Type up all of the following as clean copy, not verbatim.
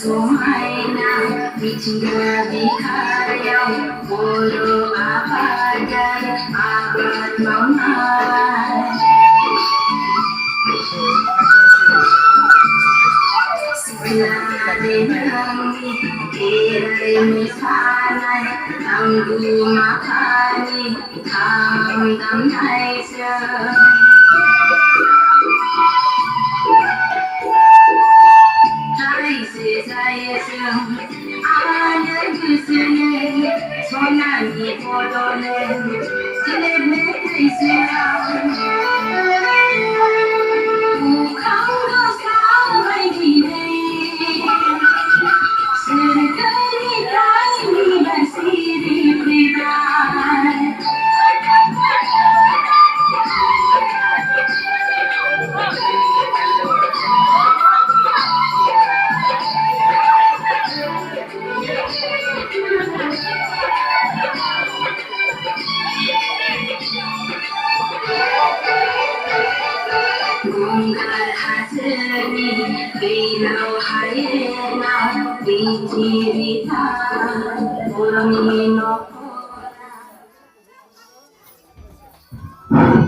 Sumaina ditinggal di karyaw Puro abadan abad mamay Sinadenami kiray misanay Ang gumakani hamdam naisya 자이스자이스 아냐 그스네 소나니 보도네 지네네 있으라 무강도 사와이기네 슬그니 다니만 시리리라 Mungkar hasni bilau hayena bijirita urmino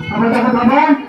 Apa